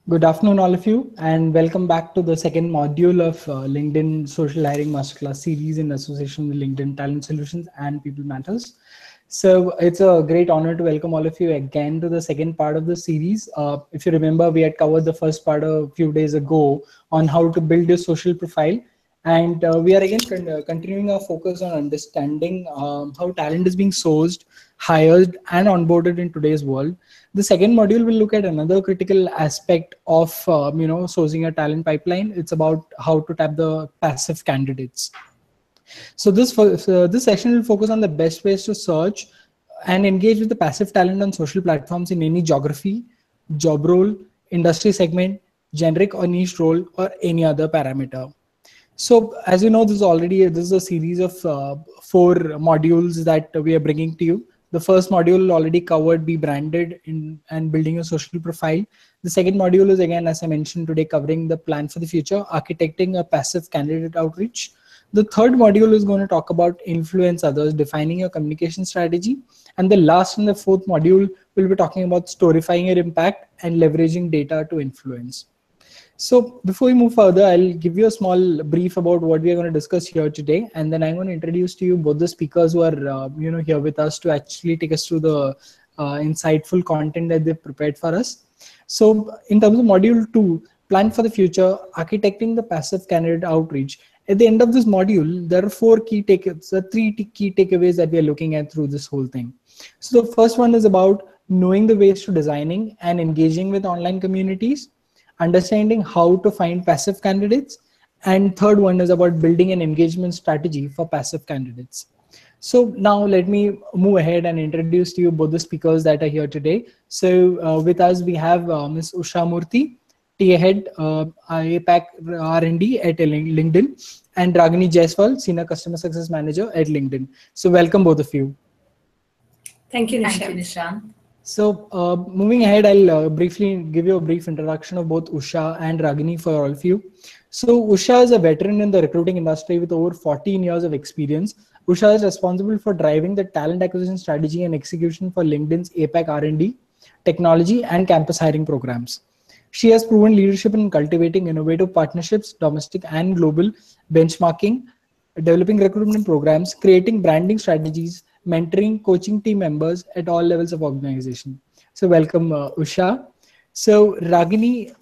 Good afternoon, all of you, and welcome back to the second module of LinkedIn Social Hiring Masterclass series in association with LinkedIn Talent Solutions and People Matters. So it's a great honor to welcome all of you again to the second part of the series. If you remember, we had covered the first part a few days ago on how to build your social profile. And we are again continuing our focus on understanding how talent is being sourced, hired, and onboarded in today's world. The second module will look at another critical aspect of sourcing a talent pipeline. It's about how to tap the passive candidates. So this session will focus on the best ways to search and engage with the passive talent on social platforms in any geography, job role, industry segment, generic or niche role, or any other parameter. So as you know, this is a series of 4 modules that we are bringing to you. The first module already covered be branded in and building a social profile. The second module is, again, as I mentioned today, covering the plan for the future, architecting a passive candidate outreach. The third module is going to talk about influence others, defining your communication strategy. And the last and the fourth module will be talking about storifying your impact and leveraging data to influence. So before we move further, I'll give you a small brief about what we are going to discuss here today, and then I'm going to introduce to you both the speakers who are here with us to actually take us through the insightful content that they've prepared for us. So in terms of module 2, plan for the future, architecting the passive candidate outreach. At the end of this module, there are 3 key takeaways that we are looking at through this whole thing. So the first one is about knowing the ways to designing and engaging with online communities, understanding how to find passive candidates, and third one is about building an engagement strategy for passive candidates. So now let me move ahead and introduce to you both the speakers that are here today. So with us we have Ms. Usha Murthy, TA Head APAC R&D at LinkedIn, and Ragini Jaiswal, Senior Customer Success Manager at LinkedIn. So welcome both of you. Thank you, Nishant. So moving ahead, I'll briefly give you a brief introduction of both Usha and Ragini for all of you. So Usha is a veteran in the recruiting industry with over 14 years of experience. Usha is responsible for driving the talent acquisition strategy and execution for LinkedIn's APAC R&D, technology, and campus hiring programs. She has proven leadership in cultivating innovative partnerships, domestic and global, benchmarking, developing recruitment programs, creating branding strategies, mentoring, coaching team members at all levels of organization. So welcome, Usha. So Ragini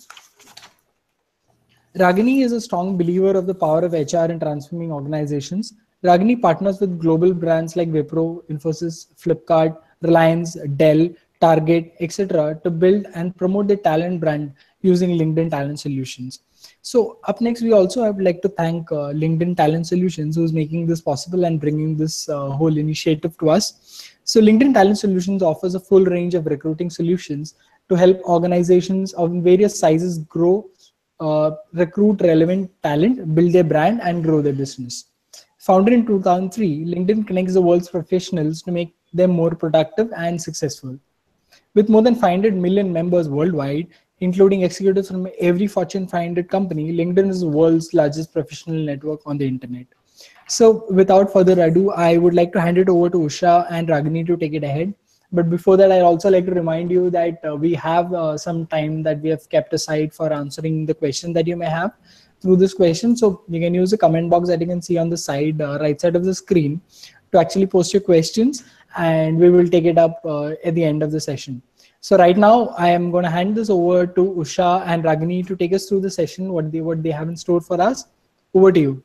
is a strong believer of the power of HR in transforming organizations. Ragini partners with global brands like Wipro, Infosys, Flipkart, Reliance, Dell, Target, etc. to build and promote the talent brand using LinkedIn Talent Solutions. So up next, we also would like to thank LinkedIn Talent Solutions, who's making this possible and bringing this whole initiative to us. So LinkedIn Talent Solutions offers a full range of recruiting solutions to help organizations of various sizes grow, recruit relevant talent, build their brand, and grow their business. Founded in 2003, LinkedIn connects the world's professionals to make them more productive and successful. With more than 500 million members worldwide, including executives from every Fortune 500 company, LinkedIn is the world's largest professional network on the internet. So without further ado, I would like to hand it over to Usha and Ragini to take it ahead. But before that, I'd also like to remind you that we have some time that we have kept aside for answering the question that you may have through this question. So you can use the comment box that you can see on the side, right side of the screen, to actually post your questions, and we will take it up at the end of the session. So right now, I am going to hand this over to Usha and Ragini to take us through the session, what they have in store for us. Over to you.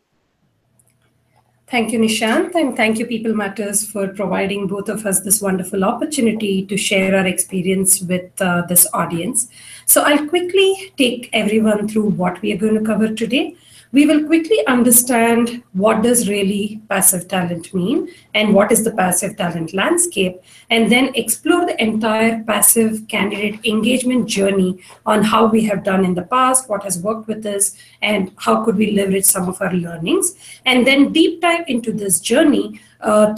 Thank you, Nishant, and thank you, People Matters, for providing both of us this wonderful opportunity to share our experience with this audience. So I'll quickly take everyone through what we are going to cover today. We will quickly understand what does really passive talent mean and what is the passive talent landscape, and then explore the entire passive candidate engagement journey on how we have done in the past, what has worked with us, and how could we leverage some of our learnings, and then deep dive into this journey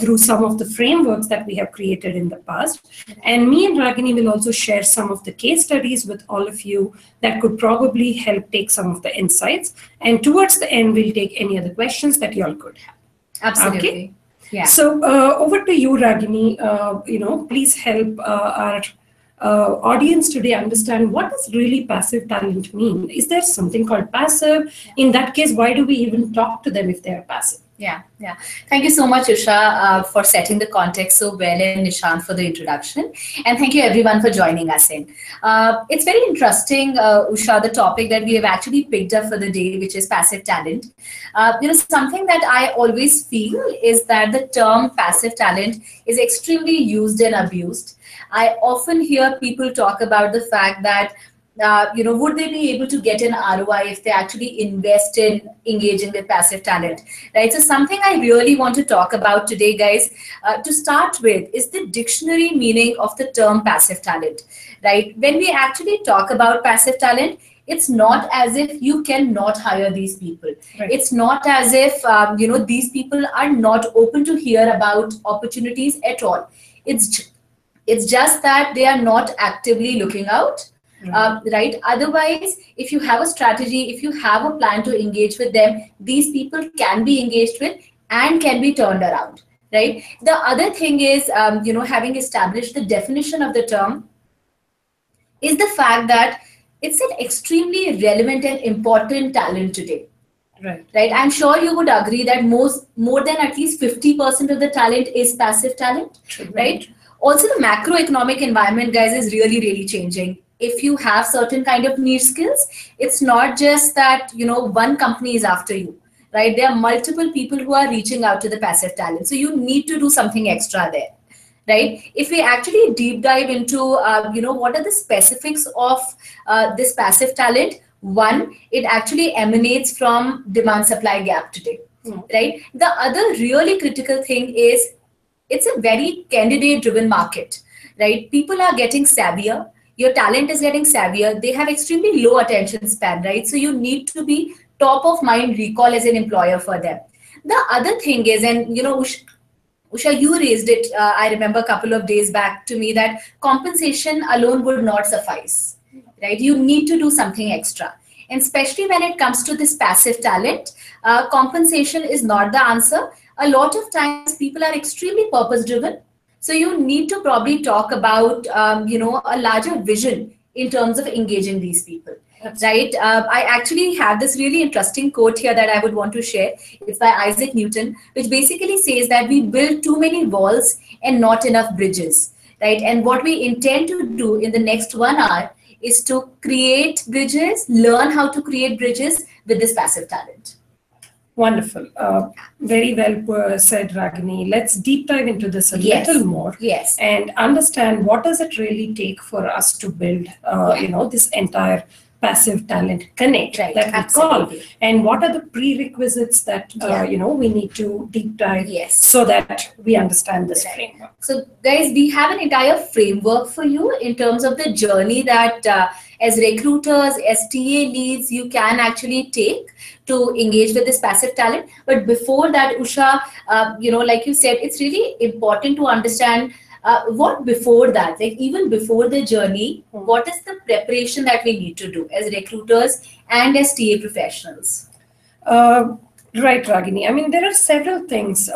through some of the frameworks that we have created in the past. And me and Ragini will also share some of the case studies with all of you that could probably help take some of the insights. And towards the end, we'll take any other questions that you all could have. Absolutely. Okay? Yeah. So over to you, Ragini. Please help our audience today understand what does really passive talent mean. Is there something called passive? In that case, why do we even talk to them if they are passive? Yeah. Thank you so much, Usha, for setting the context so well, and Nishant for the introduction. And thank you everyone for joining us in. It's very interesting, Usha, the topic that we have actually picked up for the day, which is passive talent. Something that I always feel is that the term passive talent is extremely used and abused. I often hear people talk about the fact that would they be able to get an ROI if they actually invest in engaging with passive talent, right? So something I really want to talk about today, guys, to start with, is the dictionary meaning of the term passive talent, right? When we actually talk about passive talent, it's not as if you cannot hire these people. Right. It's not as if, these people are not open to hear about opportunities at all. It's just that they are not actively looking out. Right. Otherwise, if you have a strategy, if you have a plan to engage with them, these people can be engaged with and can be turned around. Right. The other thing is, having established the definition of the term, is the fact that it's an extremely relevant and important talent today. Right. I'm sure you would agree that more than at least 50% of the talent is passive talent. Right. Also, the macroeconomic environment, guys, is really, really changing. If you have certain kind of niche skills, it's not just that, one company is after you, right? There are multiple people who are reaching out to the passive talent. So you need to do something extra there, right? If we actually deep dive into, what are the specifics of this passive talent? One, it actually emanates from demand supply gap today, right? The other really critical thing is it's a very candidate driven market, right? People are getting savvier. Your talent is getting savvier. They have extremely low attention span, right? So you need to be top of mind recall as an employer for them. The other thing is, and Usha, you raised it, I remember a couple of days back to me, that compensation alone would not suffice, right? You need to do something extra. And especially when it comes to this passive talent, compensation is not the answer. A lot of times people are extremely purpose driven. So you need to probably talk about, a larger vision in terms of engaging these people, right? I actually have this really interesting quote here that I would want to share. It's by Isaac Newton, which basically says that we build too many walls and not enough bridges, right? And what we intend to do in the next 1 hour is to create bridges, learn how to create bridges with this passive talent. Wonderful. Very well said, Ragini. Let's deep dive into this a little more. Yes. And understand what does it really take for us to build, this entire passive talent connect that we call, and what are the prerequisites that we need to deep dive so that we understand this framework. So guys, we have an entire framework for you in terms of the journey that as recruiters, as TA leads, you can actually take to engage with this passive talent. But before that, Usha, like you said, it's really important to understand what before that, like even before the journey, what is the preparation that we need to do as recruiters and as TA professionals? Right, Ragini. I mean, there are several things.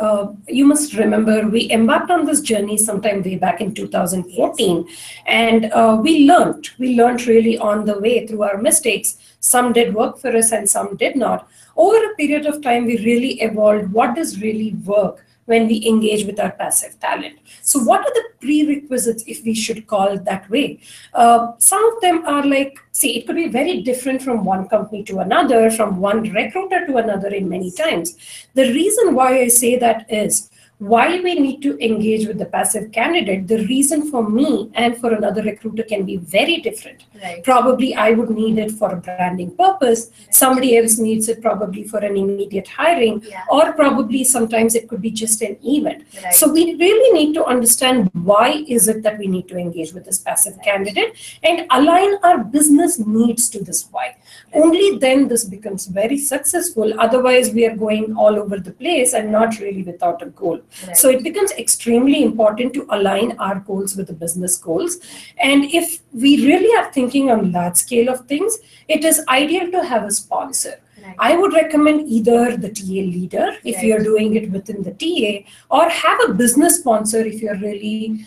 You must remember, we embarked on this journey sometime way back in 2014, and we learned really on the way through our mistakes. Some did work for us and some did not. Over a period of time, we really evolved what does really work when we engage with our passive talent. So what are the prerequisites, if we should call it that way? Some of them are like, see, it could be very different from one company to another, from one recruiter to another in many times. The reason why I say that is, why we need to engage with the passive candidate, the reason for me and for another recruiter can be very different. Right. Probably I would need it for a branding purpose. Right. Somebody else needs it probably for an immediate hiring, Yeah. or probably sometimes it could be just an event. Right. So we really need to understand why is it that we need to engage with this passive candidate and align our business needs to this why. Only then this becomes very successful. Otherwise, we are going all over the place and not really without a goal. Right. So it becomes extremely important to align our goals with the business goals. And if we really are thinking on large scale of things, it is ideal to have a sponsor. Right. I would recommend either the TA leader if Right. you're doing it within the TA, or have a business sponsor if you're really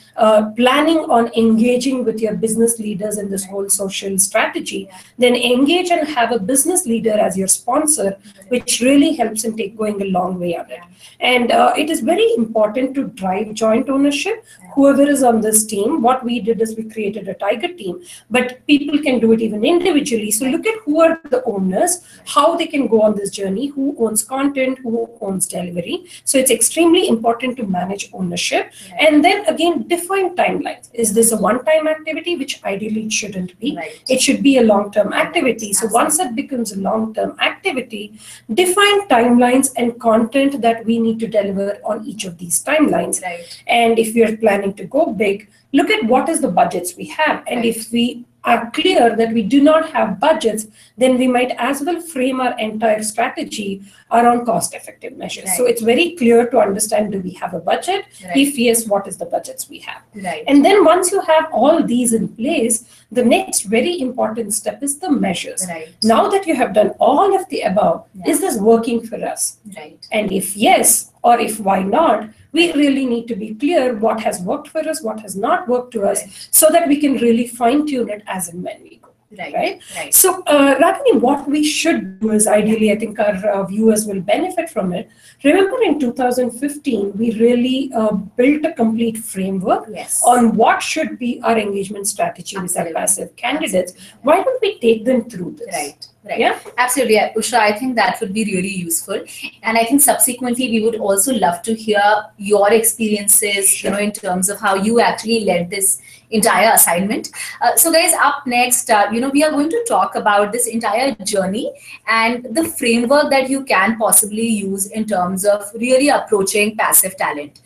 planning on engaging with your business leaders in this whole social strategy. Yeah. Then engage and have a business leader as your sponsor, which really helps in going a long way on it. And it is very important to drive joint ownership. Whoever is on this team, what we did is we created a tiger team, but people can do it even individually. So look at who are the owners, how they can go on this journey, who owns content, who owns delivery. So it's extremely important to manage ownership. And then again, define timelines. Is this a one-time activity, which ideally it shouldn't be? Right. It should be a long-term activity. So once it becomes a long-term activity, define timelines and content that we need to deliver on each of these timelines. Right. And if we are planning to go big, look at what is the budgets we have. And Right. if we are clear that we do not have budgets, then we might as well frame our entire strategy around cost-effective measures. Right. So it's very clear to understand, do we have a budget? Right. If yes, what is the budgets we have? Right. And then once you have all these in place, the next very important step is the measures. Right. Now that you have done all of the above, Yeah. is this working for us? Right. And if yes, or if why not, we really need to be clear what has worked for us, what has not worked to us, Right. so that we can really fine tune it as and when we go. Right. Right? Right. So, Ragini, what we should do is ideally, I think our viewers will benefit from it. Remember in 2015, we really built a complete framework Yes. on what should be our engagement strategy with Absolutely. our passive candidates. Absolutely. Why don't we take them through this? Right. Right. Yeah. Absolutely. Usha, I think that would be really useful. And I think subsequently we would also love to hear your experiences, Sure. in terms of how you actually led this entire assignment. So guys, up next, we are going to talk about this entire journey and the framework that you can possibly use in terms of really approaching passive talent.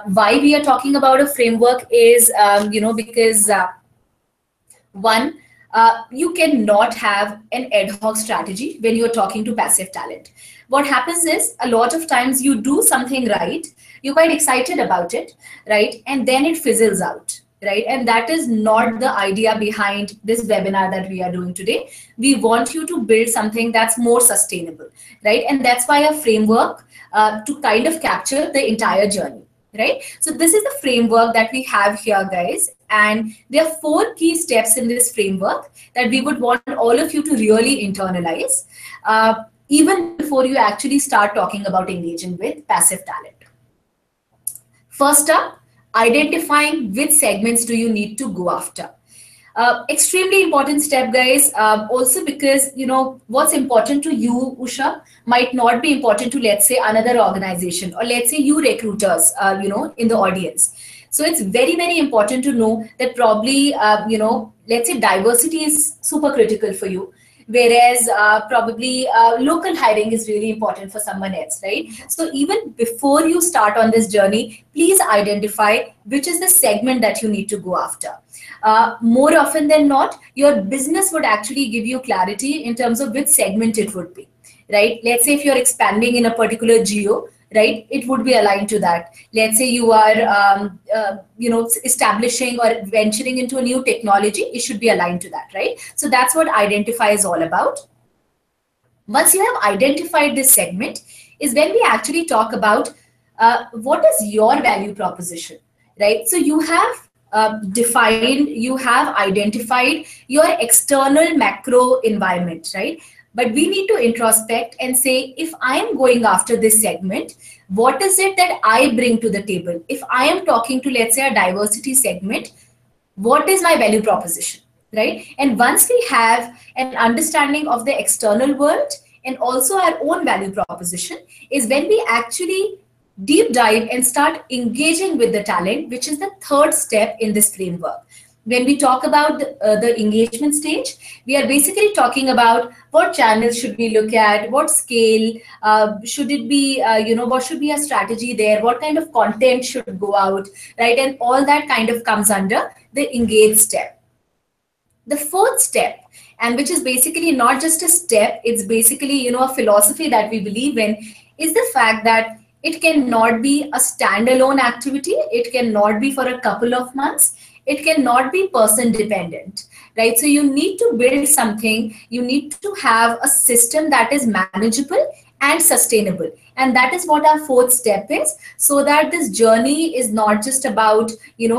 Why we are talking about a framework is, because one, you cannot have an ad hoc strategy when you're talking to passive talent. What happens is a lot of times you do something right, you're quite excited about it, right? And then it fizzles out, right? And that is not the idea behind this webinar that we are doing today. We want you to build something that's more sustainable, right? And that's why a framework to kind of capture the entire journey. Right? So this is the framework that we have here, guys. And there are 4 key steps in this framework that we would want all of you to really internalize, even before you actually start talking about engaging with passive talent. First up, identifying which segments do you need to go after. Extremely important step, guys. Also because, what's important to you, Usha, might not be important to, let's say, another organization, or let's say you recruiters, in the audience. So it's very, very important to know that probably, let's say diversity is super critical for you. Whereas probably local hiring is really important for someone else, right? So even before you start on this journey, please identify which is the segment that you need to go after. More often than not, your business would actually give you clarity in terms of which segment it would be, right? Let's say if you're expanding in a particular geo, right, it would be aligned to that. Let's say you are, establishing or venturing into a new technology, it should be aligned to that, right? So that's what identify is all about. Once you have identified this segment is when we actually talk about what is your value proposition, right? So you have defined, you have identified your external macro environment, right? But we need to introspect and say, if I am going after this segment, what is it that I bring to the table? If I am talking to, let's say, a diversity segment, what is my value proposition, right? And once we have an understanding of the external world and also our own value proposition is when we actually deep dive and start engaging with the talent, which is the third step in this framework. When we talk about the engagement stage, we are basically talking about what channels should we look at, what scale should it be, what should be a strategy there, what kind of content should go out, right? And all that kind of comes under the engage step. The fourth step, and which is basically not just a step, it's basically, a philosophy that we believe in, is the fact that it cannot be a standalone activity. It cannot be for a couple of months. It cannot be person dependent, right? So you need to build something. You need to have a system that is manageable and sustainable. And that is what our fourth step is, so that this journey is not just about,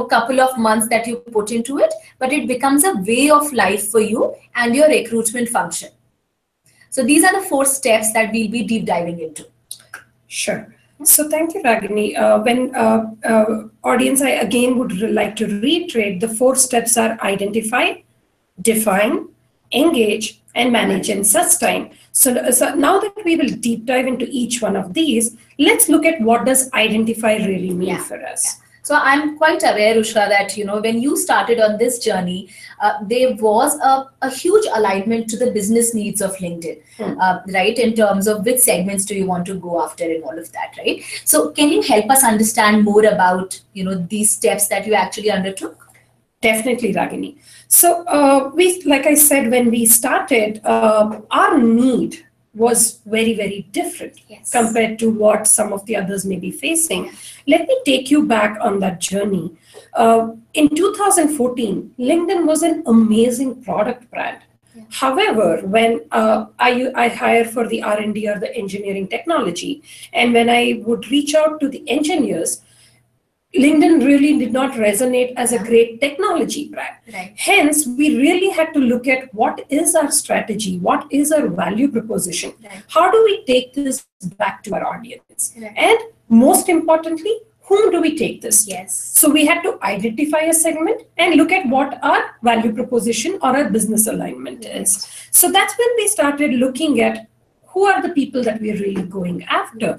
couple of months that you put into it, but it becomes a way of life for you and your recruitment function. So these are the four steps that we'll be deep diving into. Sure. So thank you, Ragini. Audience, I again would like to reiterate the four steps are identify, define, engage, and manage and sustain. So now that we will deep dive into each one of these, let's look at what does identify really mean for us. So I'm quite aware, Usha, that when you started on this journey, there was a huge alignment to the business needs of LinkedIn, right? In terms of which segments do you want to go after and all of that, right? So can you help us understand more about these steps that you actually undertook? Definitely, Ragini. So we, like I said, when we started, our need was very, very different compared to what some of the others may be facing. Let me take you back on that journey. In 2014, LinkedIn was an amazing product brand. However, when I hire for the R&D or the engineering technology, and when I would reach out to the engineers, LinkedIn really did not resonate as a great technology brand. Hence, we really had to look at what is our strategy, what is our value proposition, how do we take this back to our audience, and most importantly, whom do we take this to? So we had to identify a segment and look at what our value proposition or our business alignment is. So that's when we started looking at who are the people that we're really going after.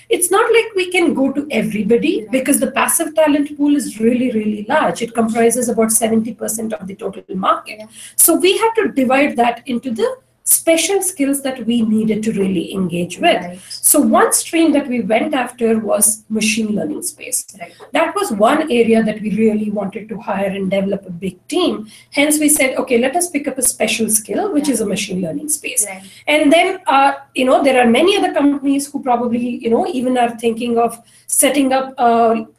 It's not like we can go to everybody because the passive talent pool is really, really large. It comprises about 70% of the total market. So we had to divide that into the special skills that we needed to really engage with. So one stream that we went after was machine learning space. That was one area that we really wanted to hire and develop a big team. Hence we said, okay, let us pick up a special skill, which is a machine learning space. And then, there are many other companies who probably, even are thinking of setting up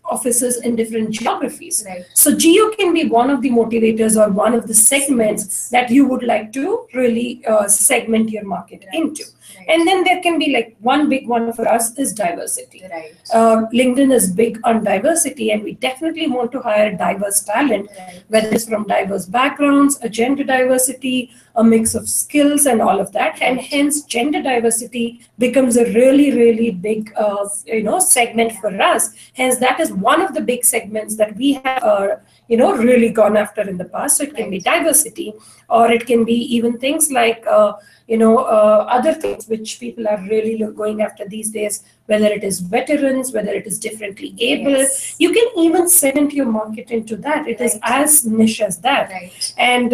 offices in different geographies. So geo can be one of the motivators or one of the segments that you would like to really segment your market into. And then there can be like one big one for us is diversity. LinkedIn is big on diversity, and we definitely want to hire diverse talent, whether it's from diverse backgrounds, a gender diversity, a mix of skills and all of that. And hence gender diversity becomes a really, really big segment for us. Hence that is one of the big segments that we have really gone after in the past. So it can be diversity, or it can be even things like other things which people are really going after these days, whether it is veterans, whether it is differently able. You can even segment your market into that. It is as niche as that. And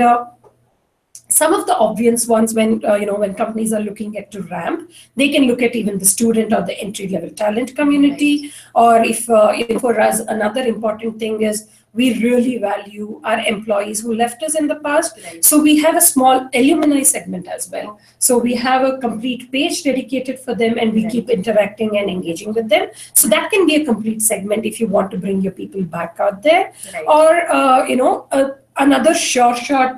some of the obvious ones, when companies are looking at to ramp, they can look at even the student or the entry-level talent community. Or if for us, another important thing is we really value our employees who left us in the past. So we have a small alumni segment as well. So we have a complete page dedicated for them, and we keep interacting and engaging with them. So that can be a complete segment if you want to bring your people back out there. Or, another sure shot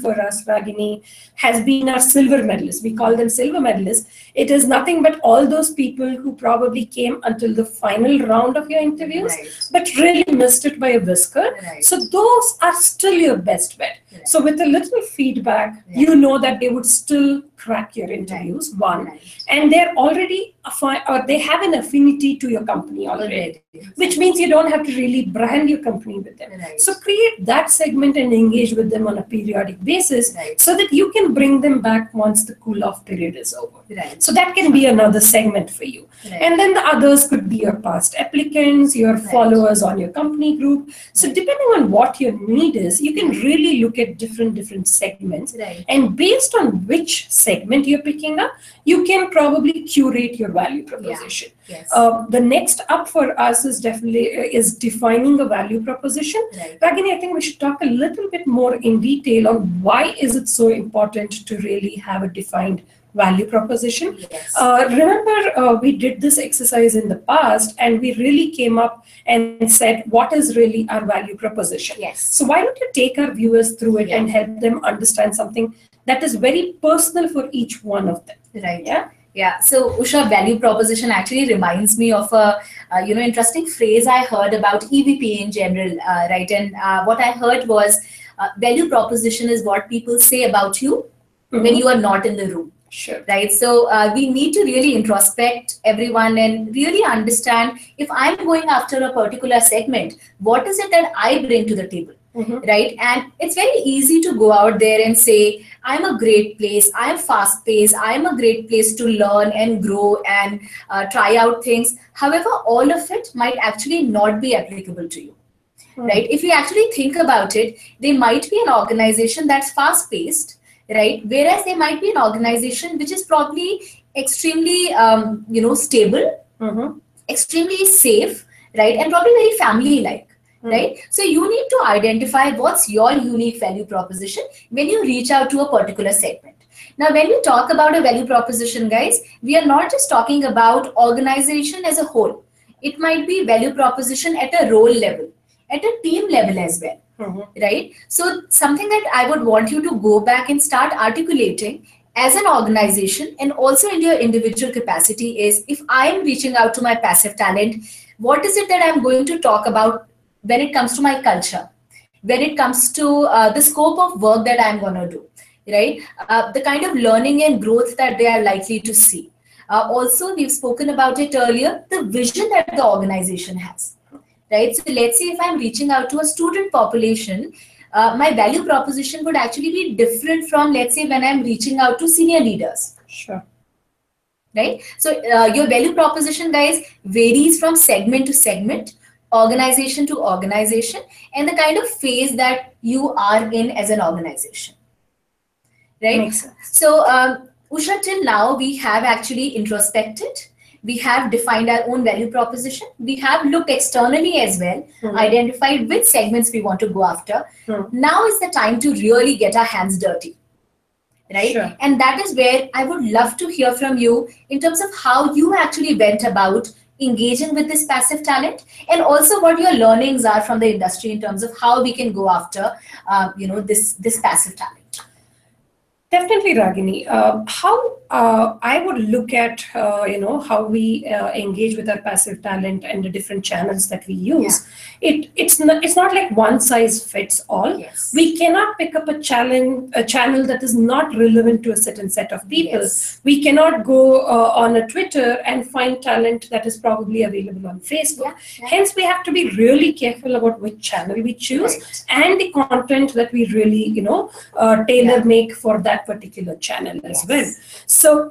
for us, Ragini, has been our silver medalists. We call them silver medalists. It is nothing but all those people who probably came until the final round of your interviews, but really missed it by a whisker. So those are still your best bet. So with a little feedback, you know that they would still crack your interviews, one, and they're already they have an affinity to your company already, which means you don't have to really brand your company with them. So create that segment segment and engage with them on a periodic basis, so that you can bring them back once the cool-off period is over. So that can be another segment for you. And then the others could be your past applicants, your followers on your company group. So depending on what your need is, you can really look at different segments. And based on which segment you're picking up, you can probably curate your value proposition. The next up for us is definitely defining a value proposition. Ragini, I think we should talk a little bit more in detail on why is it so important to really have a defined value proposition. Remember, we did this exercise in the past, and we really came up and said, what is really our value proposition? So why don't you take our viewers through it and help them understand something that is very personal for each one of them? So Usha, value proposition actually reminds me of a interesting phrase I heard about EVP in general, And what I heard was value proposition is what people say about you when you are not in the room. So we need to really introspect everyone and really understand, if I'm going after a particular segment, what is it that I bring to the table? And it's very easy to go out there and say, I'm a great place, I'm fast paced, I'm a great place to learn and grow and try out things. However, all of it might actually not be applicable to you. If you actually think about it, they might be an organization that's fast paced, whereas there might be an organization which is probably extremely stable, extremely safe, and probably very family like. So you need to identify what's your unique value proposition when you reach out to a particular segment. Now, when we talk about a value proposition, guys, we are not just talking about organization as a whole. It might be value proposition at a role level, at a team level as well. So something that I would want you to go back and start articulating as an organization and also in your individual capacity is, if I am reaching out to my passive talent, what is it that I'm going to talk about when it comes to my culture, when it comes to the scope of work that I'm going to do, the kind of learning and growth that they are likely to see. Also, we've spoken about it earlier, the vision that the organization has, So let's say if I'm reaching out to a student population, my value proposition would actually be different from, let's say, when I'm reaching out to senior leaders. So your value proposition, guys, varies from segment to segment, organization to organization, and the kind of phase that you are in as an organization. Makes sense. So Usha, till now we have actually introspected, we have defined our own value proposition, we have looked externally as well, identified which segments we want to go after. Now is the time to really get our hands dirty. And that is where I would love to hear from you in terms of how you actually went about engaging with this passive talent, and also what your learnings are from the industry in terms of how we can go after this passive talent. Definitely, Ragini. How I would look at how we engage with our passive talent and the different channels that we use. It's not like one size fits all. We cannot pick up a channel that is not relevant to a certain set of people. We cannot go on a Twitter and find talent that is probably available on Facebook. Hence, we have to be really careful about which channel we choose and the content that we really tailor make for that particular channel as well. So,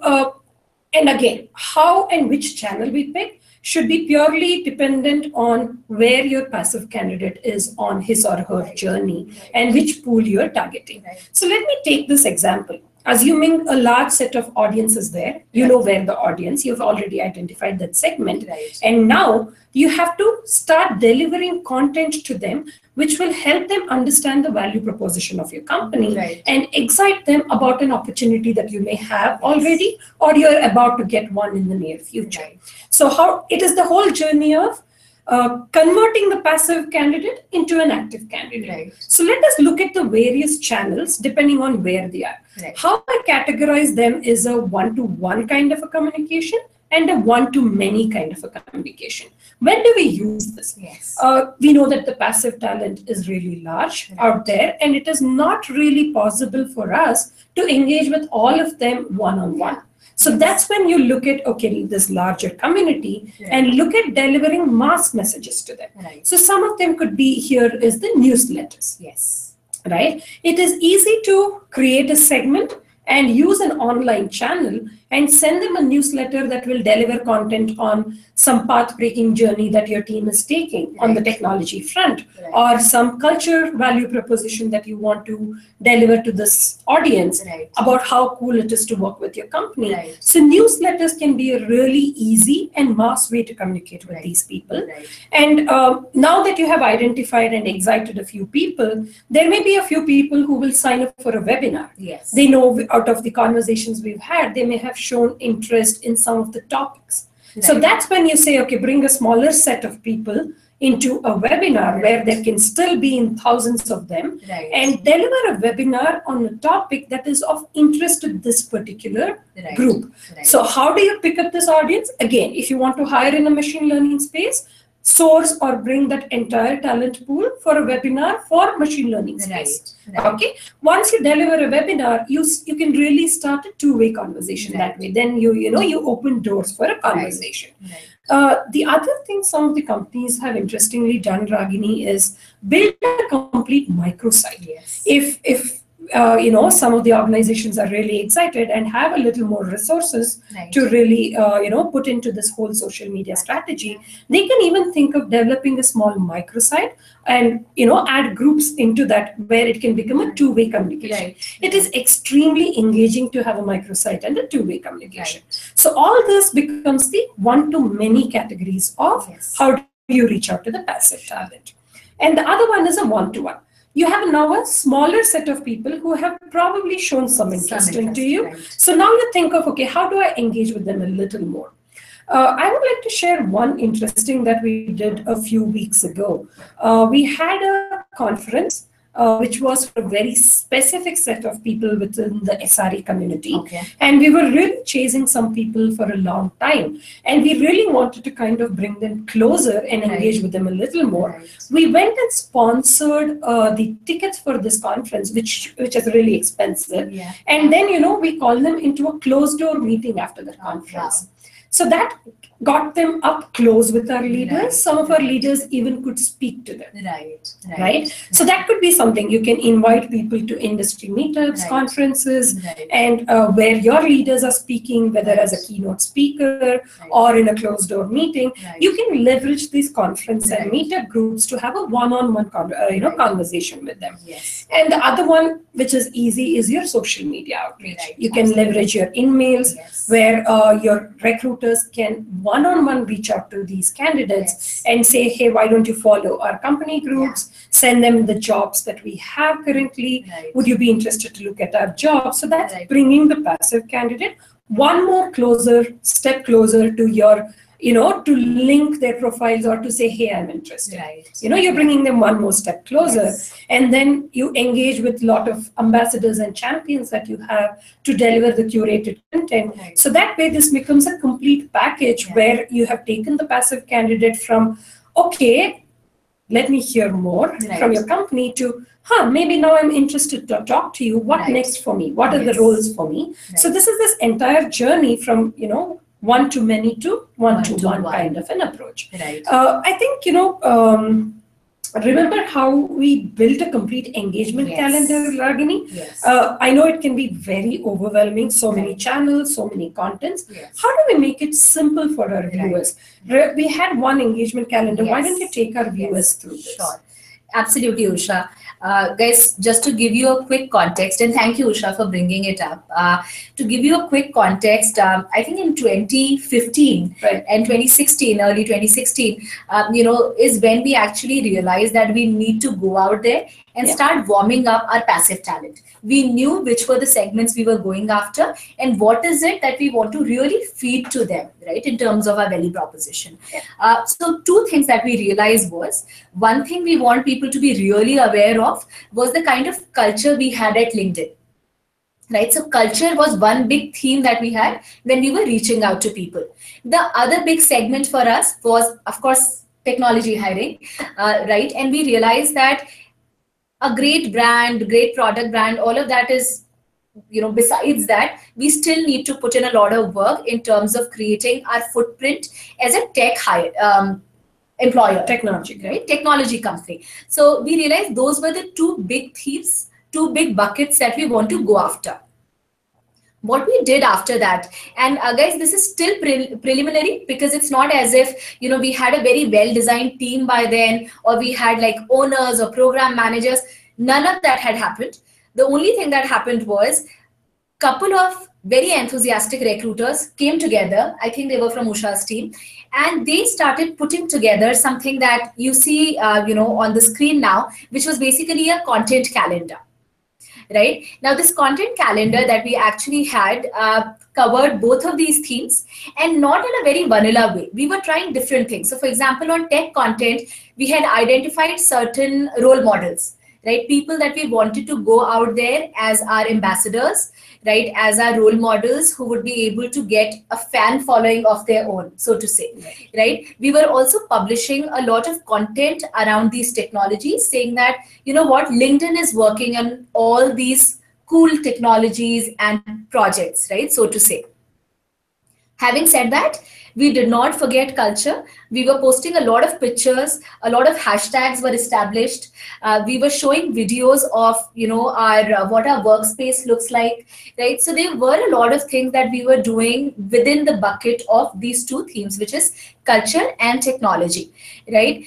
and again, how and which channel we pick should be purely dependent on where your passive candidate is on his or her journey and which pool you're targeting. So let me take this example. Assuming a large set of audience is there, you know where the audience, you've already identified that segment. And now you have to start delivering content to them, which will help them understand the value proposition of your company and excite them about an opportunity that you may have already, or you're about to get one in the near future. So how it is the whole journey of converting the passive candidate into an active candidate. So let us look at the various channels depending on where they are. How I categorize them is a one-to-one kind of a communication and a one-to-many kind of a communication. When do we use this? We know that the passive talent is really large out there, and it is not really possible for us to engage with all of them one-on-one. So that's when you look at, this larger community and look at delivering mass messages to them. So some of them could be, here is the newsletters. right? It is easy to create a segment and use an online channel and send them a newsletter that will deliver content on some path-breaking journey that your team is taking on the technology front, or some culture value proposition that you want to deliver to this audience about how cool it is to work with your company. So newsletters can be a really easy and mass way to communicate with these people. And now that you have identified and excited a few people, there may be a few people who will sign up for a webinar. They know out of the conversations we've had, they may have shown interest in some of the topics. So that's when you say, okay, bring a smaller set of people into a webinar where there can still be in thousands of them, and deliver a webinar on a topic that is of interest to this particular group. So how do you pick up this audience? Again, if you want to hire in a machine learning space, source or bring that entire talent pool for a webinar for machine learning space. Okay. Once you deliver a webinar, you can really start a two-way conversation that way. Then you open doors for a conversation. The other thing some of the companies have interestingly done, Ragini, is build a complete microsite. If some of the organizations are really excited and have a little more resources to really, put into this whole social media strategy, they can even think of developing a small microsite and, add groups into that where it can become a two-way communication. It is extremely engaging to have a microsite and a two-way communication. So all this becomes the one-to-many categories of how do you reach out to the passive talent. And the other one is a one-to-one. You have now a smaller set of people who have probably shown some interest into you. So now you think of, okay, how do I engage with them a little more? I would like to share one interesting that we did a few weeks ago. We had a conference which was for a very specific set of people within the SRE community. And we were really chasing some people for a long time. And we really wanted to kind of bring them closer and engage with them a little more. We went and sponsored the tickets for this conference, which is really expensive. And then, we call them into a closed door meeting after the conference. So that got them up close with our leaders. Some of our leaders even could speak to them. Right? So that could be something. You can invite people to industry meetups, conferences, and where your leaders are speaking, whether as a keynote speaker or in a closed door meeting, you can leverage these conference and meetup groups to have a one-on-one conversation with them. And the other one, which is easy, is your social media outreach. You can leverage your emails where your recruiters can one-on-one reach out to these candidates and say, hey, why don't you follow our company groups, send them the jobs that we have currently, would you be interested to look at our jobs? So that's bringing the passive candidate one more step closer to your, to link their profiles or to say, hey, I'm interested. You're bringing them one more step closer. And then you engage with a lot of ambassadors and champions that you have to deliver the curated content. So that way, this becomes a complete package where you have taken the passive candidate from, okay, let me hear more from your company to, maybe now I'm interested to talk to you. What next for me? What are the roles for me? So this is this entire journey from, one-to-many to one-to-one kind of an approach. I think, remember how we built a complete engagement calendar, Ragini? I know it can be very overwhelming, so many channels, so many contents. How do we make it simple for our viewers? We had one engagement calendar. Why don't you take our viewers through this? Absolutely, Usha. Guys, just to give you a quick context, and thank you, Usha, for bringing it up. To give you a quick context, I think in 2015 and 2016, early 2016, is when we actually realized that we need to go out there and start warming up our passive talent. We knew which were the segments we were going after and what is it that we want to really feed to them, in terms of our value proposition. So two things that we realized was, one thing we want people to be really aware of was the kind of culture we had at LinkedIn. So culture was one big theme that we had when we were reaching out to people. The other big segment for us was, of course, technology hiring, and we realized that a great brand, great product brand, all of that is, besides that, we still need to put in a lot of work in terms of creating our footprint as a tech employer, Technology, right? Technology company. So we realized those were the two big thieves, two big buckets that we want to go after. What we did after that, and guys, this is still preliminary, because it's not as if, you know, we had a very well designed team by then, or we had like owners or program managers. None of that had happened. The only thing that happened was couple of very enthusiastic recruiters came together. I think they were from Usha's team, and they started putting together something that you see, on the screen now, which was basically a content calendar. Right now, this content calendar that we actually had covered both of these themes, and not in a very vanilla way. We were trying different things. So, for example, on tech content, we had identified certain role models, right? People that we wanted to go out there as our ambassadors, right? As our role models, who would be able to get a fan following of their own, so to say, right? We were also publishing a lot of content around these technologies, saying that, you know what, LinkedIn is working on all these cool technologies and projects, right? So to say. Having said that, we did not forget culture. We were posting a lot of pictures, a lot of hashtags were established. We were showing videos of, our what our workspace looks like, right? So there were a lot of things that we were doing within the bucket of these two themes, which is culture and technology, right?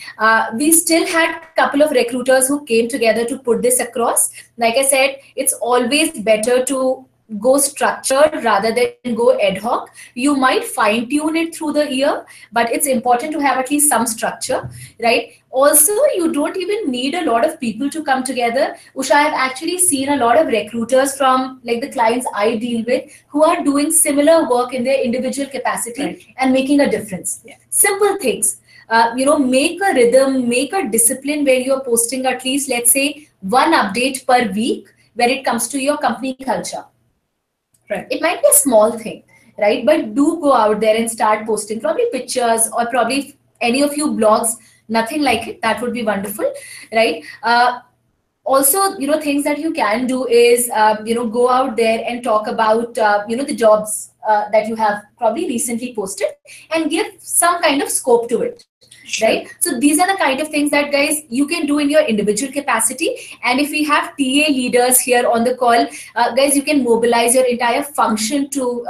We still had a couple of recruiters who came together to put this across. Like I said, it's always better to go structured rather than go ad hoc. You might fine tune it through the year, but it's important to have at least some structure, right? Also, you don't even need a lot of people to come together. Usha, I've actually seen a lot of recruiters from like the clients I deal with who are doing similar work in their individual capacity and making a difference. Simple things. Make a rhythm, make a discipline where you're posting at least, let's say, one update per week when it comes to your company culture. Right. It might be a small thing, right? But do go out there and start posting probably pictures, or probably any of you blogs, nothing like it. That would be wonderful, right? Also, things that you can do is, go out there and talk about, the jobs that you have probably recently posted, and give some kind of scope to it. Sure. Right? So these are the kind of things that, guys, you can do in your individual capacity. And if we have TA leaders here on the call, guys, you can mobilize your entire function to,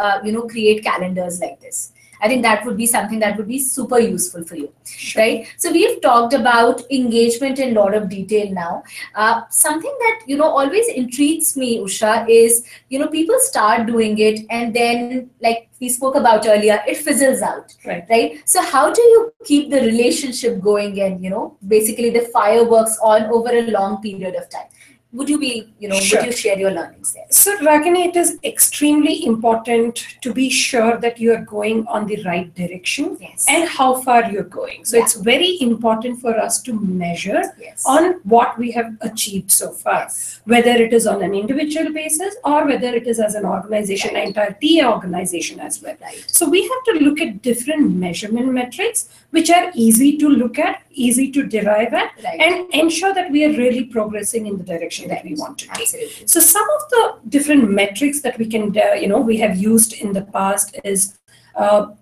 create calendars like this. I think that would be something that would be super useful for you, sure. Right? So we've talked about engagement in a lot of detail now. Something that, always intrigues me, Usha, is, people start doing it, and then, like we spoke about earlier, it fizzles out, right? So how do you keep the relationship going and, basically the fireworks on over a long period of time? Would you be, Sure. Would you share your learnings there? So, Ragini, it is extremely important to be sure that you are going on the right direction, yes. and how far you're going. So, it's very important for us to measure on what we have achieved so far, whether it is on an individual basis or whether it is as an organization, an entire TA organization as well. So, we have to look at different measurement metrics, which are easy to look at, easy to derive at, and ensure that we are really progressing in the direction that we want to take. Absolutely. So some of the different metrics that we can, we have used in the past is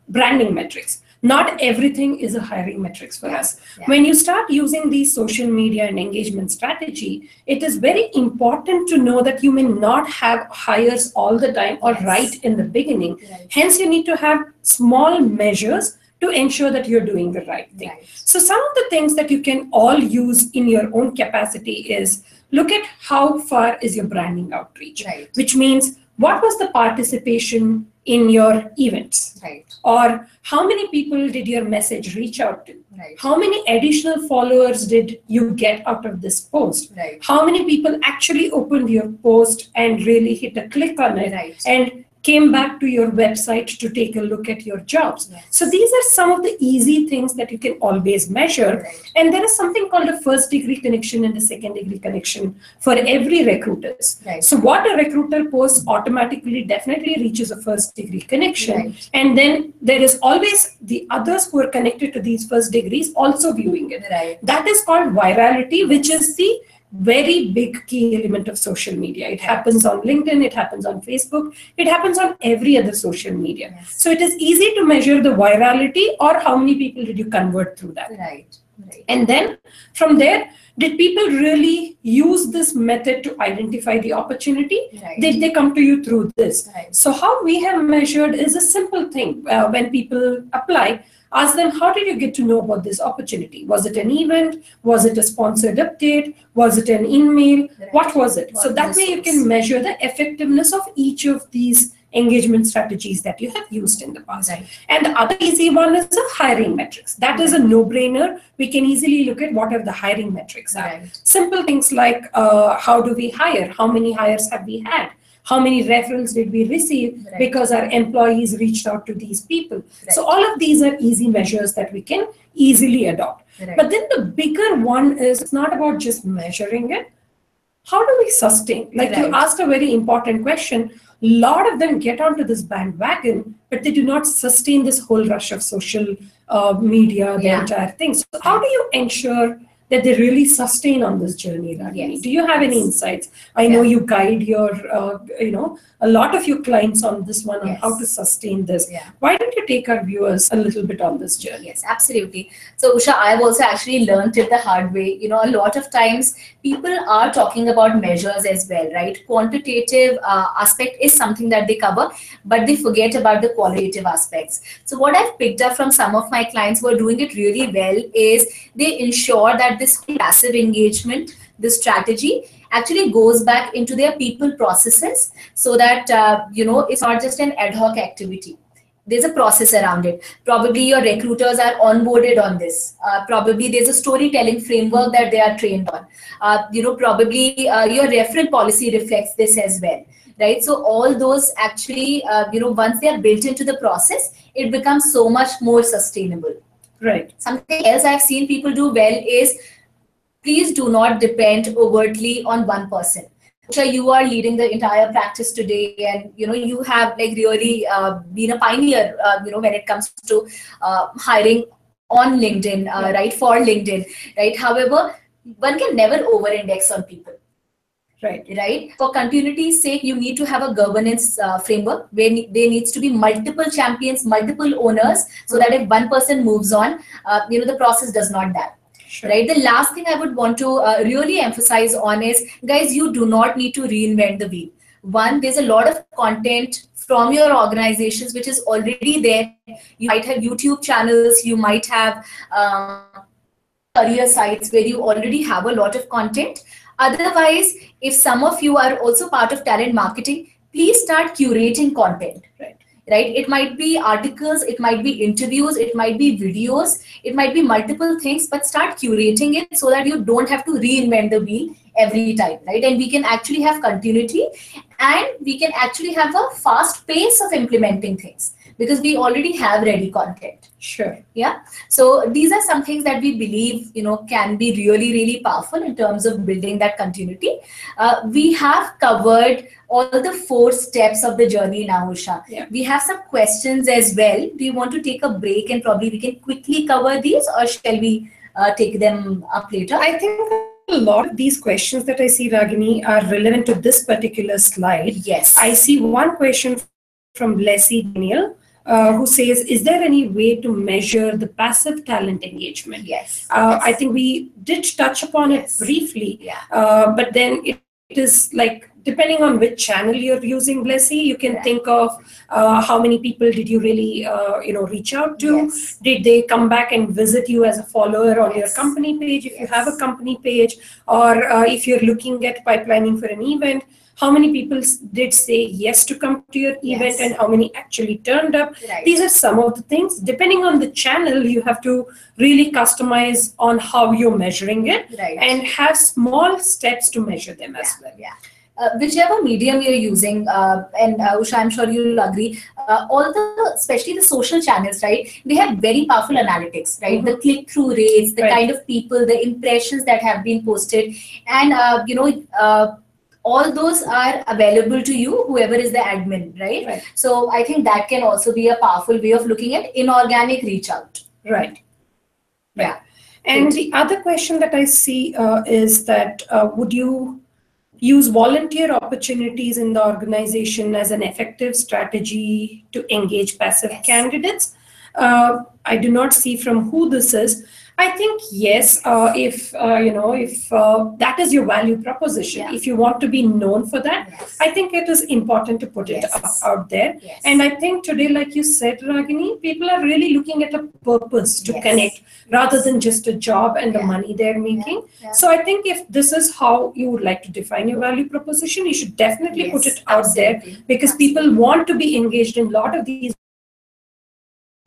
branding metrics. Not everything is a hiring metrics for us. When you start using these social media and engagement strategy, it is very important to know that you may not have hires all the time or right in the beginning. Hence, you need to have small measures to ensure that you're doing the right thing. So some of the things that you can all use in your own capacity is look at how far is your branding outreach, which means what was the participation in your events, or how many people did your message reach out to, how many additional followers did you get out of this post, how many people actually opened your post and really hit a click on it and came back to your website to take a look at your jobs. So these are some of the easy things that you can always measure. And there is something called a first degree connection and a second degree connection for every recruiters. So what a recruiter posts automatically definitely reaches a first degree connection. And then there is always the others who are connected to these first degrees also viewing it. That is called virality, which is the very big key element of social media. It happens on LinkedIn, it happens on Facebook, it happens on every other social media. Yes. So it is easy to measure the virality or how many people did you convert through that. Right. And then from there, did people really use this method to identify the opportunity? Right. Did they come to you through this? Right. So how we have measured is a simple thing. When people apply, ask them, how did you get to know about this opportunity? Was it an event? Was it a sponsored update? Was it an email? Right. What was it? What So that way you resource? can measure the effectiveness of each of these engagement strategies that you have used in the past. Right. And the other easy one is the hiring metrics. That is a no-brainer. We can easily look at what are the hiring metrics are. Right. Simple things like how do we hire? How many hires have we had? How many referrals did we receive Right. because our employees reached out to these people? Right. So all of these are easy measures that we can easily adopt. Right. But then the bigger one is it's not about just measuring it. How do we sustain? Like you Right. asked a very important question. A lot of them get onto this bandwagon, but they do not sustain this whole rush of social media, the Yeah. entire thing. So how do you ensure that they really sustain on this journey, Ragini? Yes. Do you have any insights? I know you guide your, a lot of your clients on this one, on Yes. how to sustain this. Yeah. Why don't you take our viewers a little bit on this journey? Yes, absolutely. So Usha, I've also actually learned it the hard way. A lot of times people are talking about measures as well, right? Quantitative aspect is something that they cover, but they forget about the qualitative aspects. So what I've picked up from some of my clients who are doing it really well is they ensure that this passive engagement, this strategy actually goes back into their people processes so that, it's not just an ad hoc activity. There's a process around it. Probably your recruiters are onboarded on this. Probably there's a storytelling framework that they are trained on. Probably your referral policy reflects this as well, right? So all those actually, once they are built into the process, it becomes so much more sustainable. Right. Something else I've seen people do well is please do not depend overtly on one person. Usha, you are leading the entire practice today, and you have like really been a pioneer. When it comes to hiring on LinkedIn, right, for LinkedIn, right. However, one can never over-index on people. Right. For continuity's sake, you need to have a governance framework where there needs to be multiple champions, multiple owners, so that if one person moves on, the process does not die. Sure. Right. The last thing I would want to really emphasize on is, guys, you do not need to reinvent the wheel. One, there's a lot of content from your organizations which is already there. You might have YouTube channels, you might have career sites where you already have a lot of content. Otherwise, if some of you are also part of talent marketing, please start curating content. Right? It might be articles, it might be interviews, it might be videos, it might be multiple things, but start curating it so that you don't have to reinvent the wheel every time, right? And we can actually have continuity, and we can actually have a fast pace of implementing things because we already have ready content. Sure. Yeah. So these are some things that we believe, can be really, really powerful in terms of building that continuity. We have covered all the 4 steps of the journey now, Usha. Yeah. We have some questions as well. Do you want to take a break and probably we can quickly cover these, or shall we take them up later? I think a lot of these questions that I see, Ragini, are relevant to this particular slide. Yes. I see one question from Leslie Daniel, who says, is there any way to measure the passive talent engagement? Yes. I think we did touch upon Yes. it briefly, Yeah. but then it is like, depending on which channel you're using, Blessy, you can think of how many people did you really, reach out to? Yes. Did they come back and visit you as a follower on your Yes. company page, if you Yes. have a company page, or if you're looking at pipelining for an event? How many people did say yes to come to your event, Yes. and how many actually turned up? Right. These are some of the things. Depending on the channel, you have to really customize on how you're measuring it, Right. and have small steps to measure them as well. Yeah. Whichever medium you're using, and Usha, I'm sure you'll agree, especially the social channels, right? They have very powerful analytics, right? Mm-hmm. The click-through rates, the Right. kind of people, the impressions that have been posted, and all those are available to you, whoever is the admin, right? So I think that can also be a powerful way of looking at inorganic reach out. Right. Yeah. And the other question that I see is that would you use volunteer opportunities in the organization as an effective strategy to engage passive candidates? I do not see from who this is. I think yes, if that is your value proposition, if you want to be known for that, I think it is important to put it out there. And I think today, like you said, Ragini, people are really looking at a purpose to connect rather than just a job and the money they're making. So I think if this is how you would like to define your value proposition, you should definitely put it out there, because people want to be engaged in a lot of these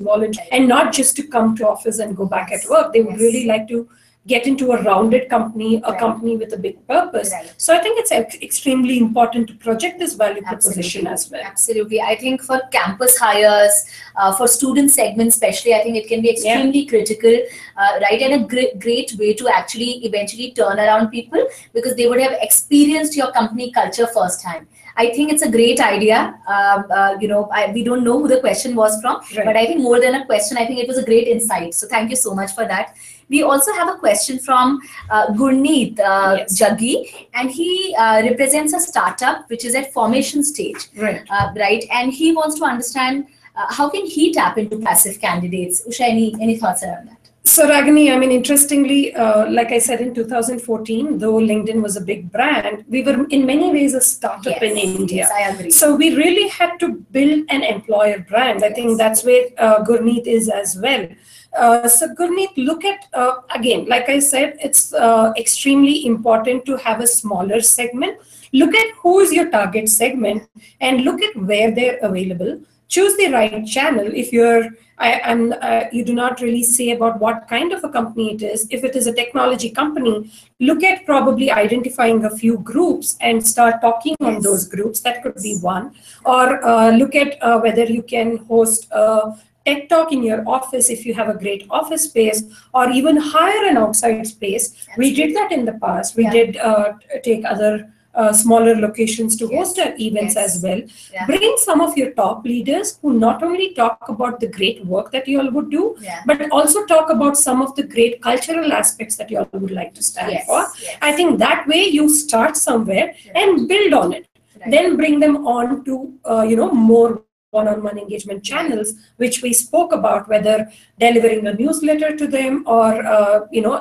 volunteer and not just to come to office and go back at work. They would really like to get into a rounded company, a company with a big purpose. So I think it's extremely important to project this value proposition as well. Absolutely. I think for campus hires, for student segments especially, I think it can be extremely critical, right? And a great way to actually eventually turn around people, because they would have experienced your company culture firsthand. I think it's a great idea. We don't know who the question was from, but I think more than a question, I think it was a great insight. So thank you so much for that. We also have a question from Gurneet Jaggi, and he represents a startup which is at formation stage, right? And he wants to understand how can he tap into passive candidates. Usha, any thoughts around that? So Ragini, I mean, interestingly, like I said, in 2014, though LinkedIn was a big brand, we were in many ways a startup in India. Yes, I agree. So we really had to build an employer brand. I think that's where Gurneet is as well. So Gurneet, look at, again, like I said, it's extremely important to have a smaller segment. Look at who is your target segment and look at where they're available. Choose the right channel. If you do not really say about what kind of a company it is. If it is a technology company, look at probably identifying a few groups and start talking on those groups. That could be one. Or look at whether you can host a tech talk in your office if you have a great office space, or even hire an outside space. We did that in the past. We did take other smaller locations to host our events as well. Bring some of your top leaders who not only talk about the great work that you all would do, but also talk about some of the great cultural aspects that you all would like to stand for. I think that way you start somewhere and build on it. Then bring them on to more one-on-one engagement channels, which we spoke about, whether delivering a newsletter to them or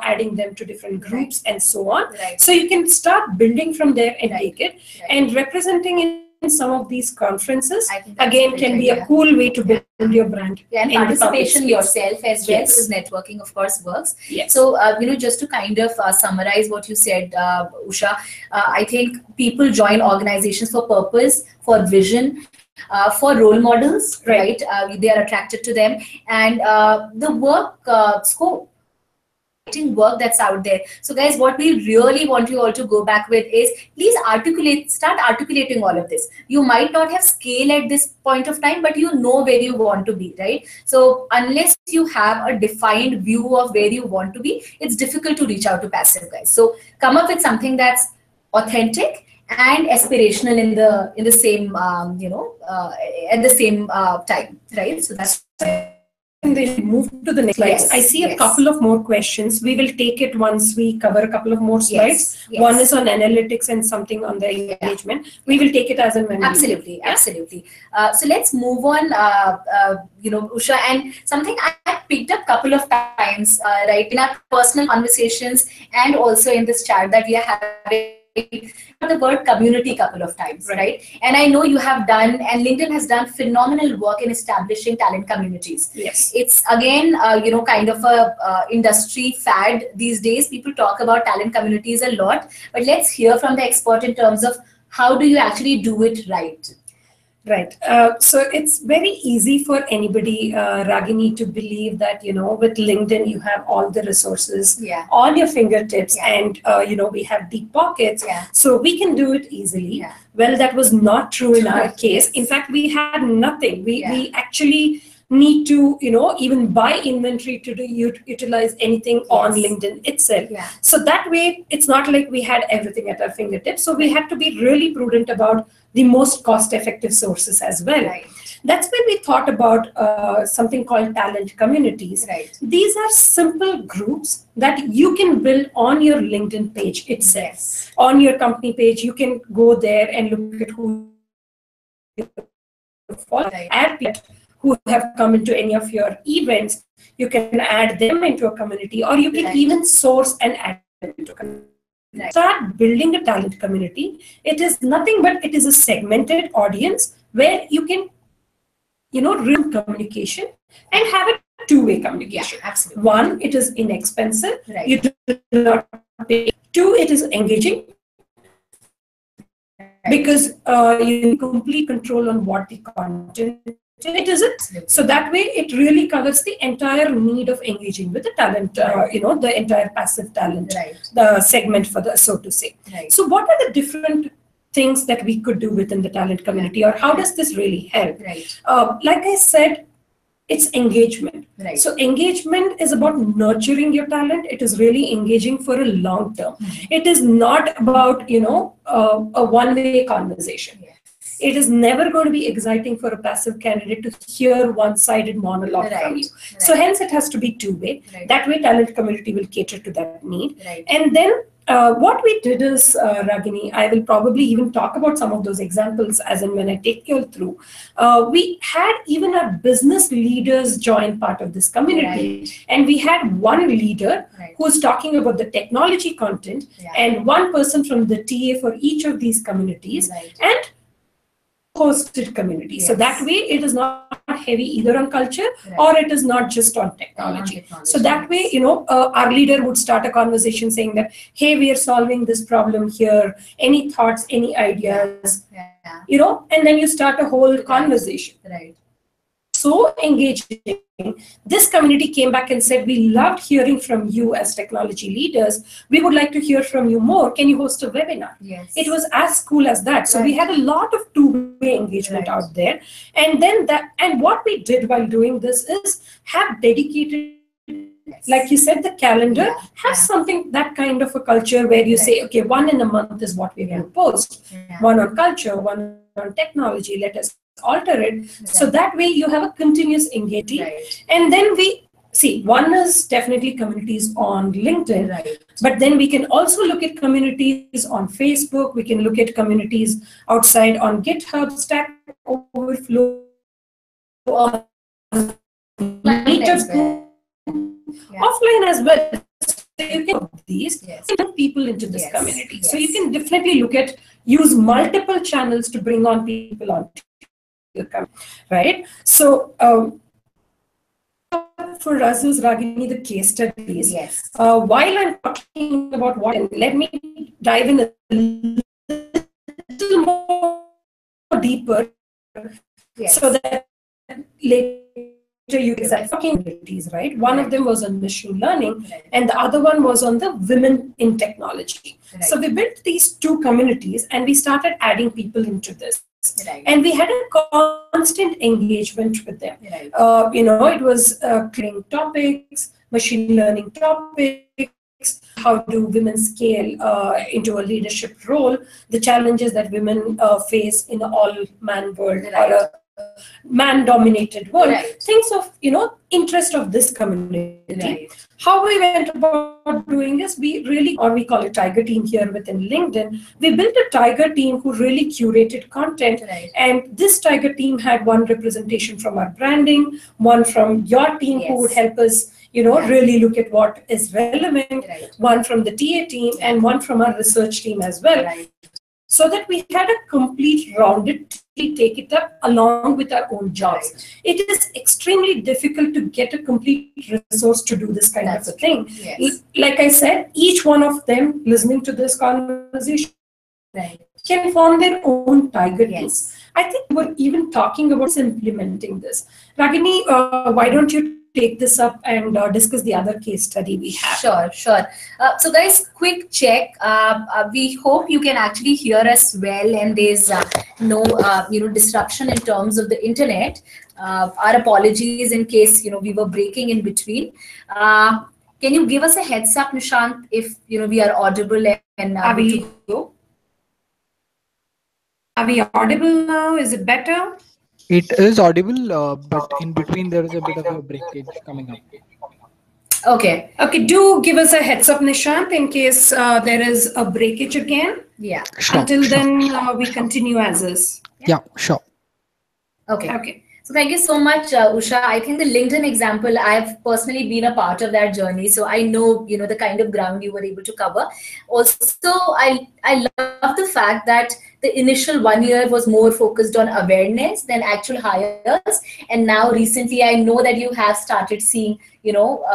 adding them to different groups and so on. So you can start building from there and take it. And representing in some of these conferences again can be a cool way to build your brand. And participation yourself as well, because networking of course works. So just to kind of summarize what you said, Usha, I think people join organizations for purpose, for vision, for role models, right? They are attracted to them, and the work scope, work that's out there. So guys, what we really want you all to go back with is, please start articulating all of this. You might not have scale at this point of time, but you know where you want to be, right? So unless you have a defined view of where you want to be, it's difficult to reach out to passive, guys. So come up with something that's authentic and aspirational in the same at the same time, right? So that's they move to the next slides. I see a couple of more questions. We will take it once we cover a couple of more slides. One is on analytics and something on the engagement. We will take it as and when. Absolutely. So let's move on, Usha, and something I picked up a couple of times, right, in our personal conversations and also in this chat that we are having, the word community a couple of times, right? And I know you have done, and LinkedIn has done phenomenal work in establishing talent communities. It's again, kind of a industry fad these days. People talk about talent communities a lot, but let's hear from the expert in terms of how do you actually do it right? Right. So it's very easy for anybody, Ragini, to believe that, with LinkedIn, you have all the resources on your fingertips and, we have deep pockets. So we can do it easily. Well, that was not true in our case. In fact, we had nothing. We actually need to, even buy inventory to utilize anything on LinkedIn itself. So that way, it's not like we had everything at our fingertips. So we had to be really prudent about the most cost-effective sources as well. That's when we thought about something called talent communities. These are simple groups that you can build on your LinkedIn page itself. On your company page, you can go there and look at who follow, add people who have come into any of your events. You can add them into a community, or you can even source and add them into a community. Start building a talent community. It is nothing but it is a segmented audience where you can, real communication and have a two-way communication. One, it is inexpensive. You do not pay. Two, it is engaging because you have complete control on what the content it isn't. So that way, it really covers the entire need of engaging with the talent, the entire passive talent, the segment for the, so to say. So what are the different things that we could do within the talent community, or how does this really help? Like I said, it's engagement. So engagement is about nurturing your talent. It is really engaging for a long term. It is not about, a one-way conversation. It is never going to be exciting for a passive candidate to hear one-sided monologue from you. So hence it has to be two-way. That way talent community will cater to that need. And then what we did is, Ragini, I will probably even talk about some of those examples as in when I take you through. We had even our business leaders join part of this community. And we had one leader who's talking about the technology content and one person from the TA for each of these communities. And hosted community. So that way it is not heavy either on culture or it is not just on technology. So that way, our leader would start a conversation saying that, hey, we are solving this problem here. Any thoughts, any ideas, and then you start a whole conversation. So engaging. This community came back and said, we loved hearing from you as technology leaders. We would like to hear from you more. Can you host a webinar? It was as cool as that. So we had a lot of two-way engagement out there. And then what we did while doing this is have dedicated, like you said, the calendar, have something, that kind of a culture where you say, okay, one in a month is what we're going to post. One on culture, one on technology, let us alter it. So that way you have a continuous engagement. And then we see, one is definitely communities on LinkedIn, but then we can also look at communities on Facebook. We can look at communities outside on GitHub, Stack Overflow, or offline as well. So you can put these people into this community. So you can definitely use multiple channels to bring on people on your community, So for us is, Ragini, the case studies. While I'm talking about let me dive in a little more deeper so that later you guys are communities, One of them was on machine learning and the other one was on the women in technology. So we built these two communities and we started adding people into this. And we had a constant engagement with them. It was clearing topics, machine learning topics, how do women scale into a leadership role, the challenges that women face in an all-man world or a man-dominated world, things of, interest of this community. How we went about doing this, we call it Tiger Team here within LinkedIn. We built a Tiger Team who really curated content. And this Tiger Team had one representation from our branding, one from your team who would help us, really look at what is relevant, one from the TA team, and one from our research team as well. So that we had a complete rounded team take it up along with our own jobs. It is extremely difficult to get a complete resource to do this kind of a thing. Like I said, each one of them listening to this conversation can form their own Tiger teams. I think we're even talking about implementing this. Ragini, why don't you take this up and discuss the other case study we have. Sure, sure. So, guys, quick check. We hope you can actually hear us well, and there's no, disruption in terms of the internet. Our apologies in case we were breaking in between. Can you give us a heads up, Nishant, if we are audible and Are good we- to go? Are we audible now? Is it better? It is audible, but in between there is a bit of a breakage coming up. Okay. Okay, do give us a heads up, Nishant, in case there is a breakage again. Yeah. Sure. Until sure. then, we continue as is. Yeah, sure. Okay. Okay. So thank you so much, Usha. I think the LinkedIn example, I've personally been a part of that journey, so I know the kind of ground you were able to cover. Also, I love the fact that the initial 1 year was more focused on awareness than actual hires, and now recently I know that you have started seeing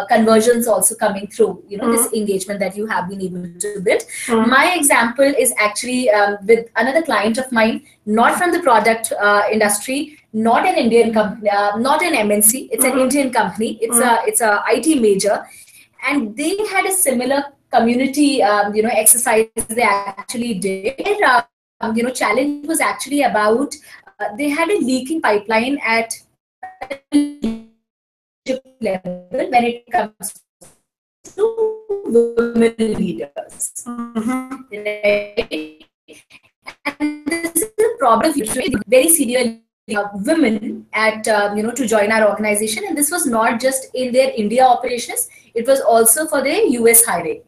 conversions also coming through this engagement that you have been able to build. My example is actually with another client of mine, not from the product industry, not an Indian company, not an MNC. It's an Indian company. It's a IT major, and they had a similar community exercise they actually did. Challenge was actually about they had a leaking pipeline at level when it comes to women leaders. Right? And this is a problem very senior women at to join our organization, and this was not just in their India operations, it was also for their US hiring.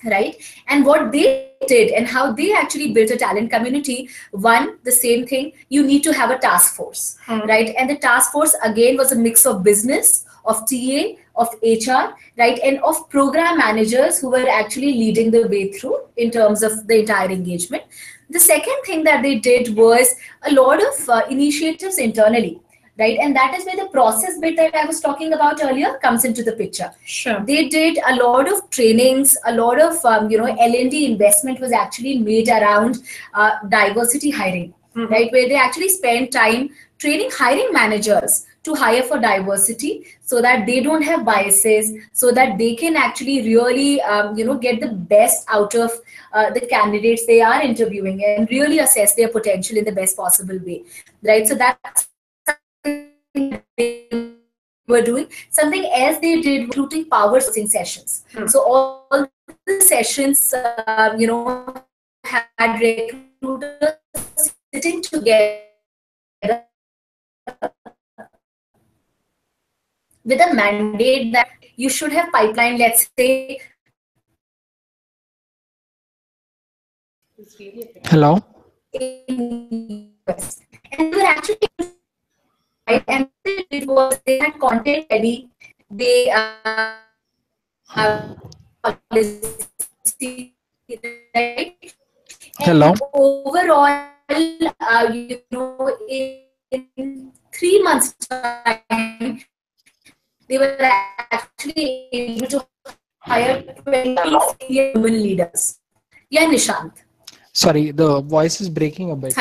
Right? And what they did and how they actually built a talent community, one, the same thing, you need to have a task force, right? And the task force again was a mix of business, of TA, of HR, right? And of program managers who were actually leading the way through in terms of the entire engagement. The second thing that they did was a lot of initiatives internally, right? And that is where the process bit that I was talking about earlier comes into the picture. Sure. They did a lot of trainings, a lot of L&D investment was actually made around diversity hiring, right? Where they actually spend time training hiring managers to hire for diversity, so that they don't have biases, so that they can actually really get the best out of the candidates they are interviewing and really assess their potential in the best possible way, right? So that's they were doing. Something else they did, recruiting power sourcing sessions. So all the sessions had recruiters sitting together with a mandate that you should have pipeline, let's say. Hello. In US. And they were actually right, and it was they had content ready. They policy, right? Hello. And overall, in 3 months' time, they were actually able to hire 20 senior women leaders. Yeah, Nishant. Sorry, the voice is breaking a bit.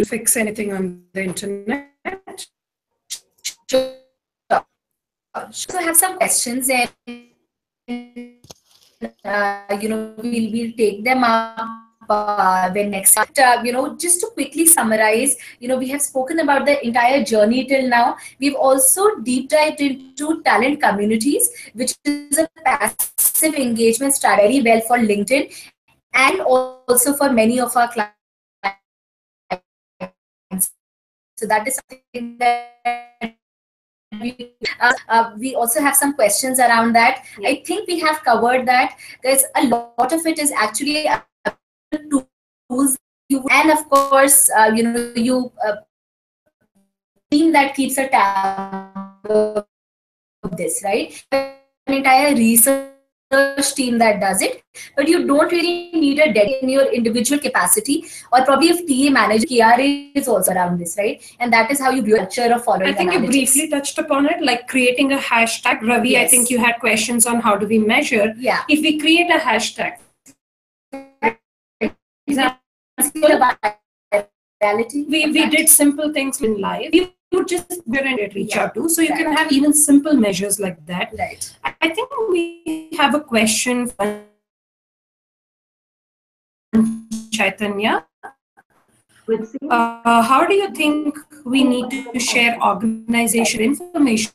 Fix anything on the internet. Sure. So I have some questions, and we'll take them up when next. Just to quickly summarize, we have spoken about the entire journey till now. We've also deep dived into talent communities, which is a passive engagement strategy very well for LinkedIn and also for many of our clients. So that is something that we also have some questions around that. Yeah. I think we have covered that. There's a lot of it is actually tools, and of course, you team that keeps a tab of this, right? An entire research team that does it, but you don't really need a dedicated in your individual capacity, or probably if TA manager, KRA is also around this, right? And that is how you build a culture of following. I think analytics. You briefly touched upon it, like creating a hashtag. Ravi, yes. I think you had questions on how do we measure. Yeah. If we create a hashtag, reality. We did simple things in life. We would just go and reach out to. So you can have even simple measures like that. Right. I think we have a question from Chaitanya. How do you think we need to share organizational information?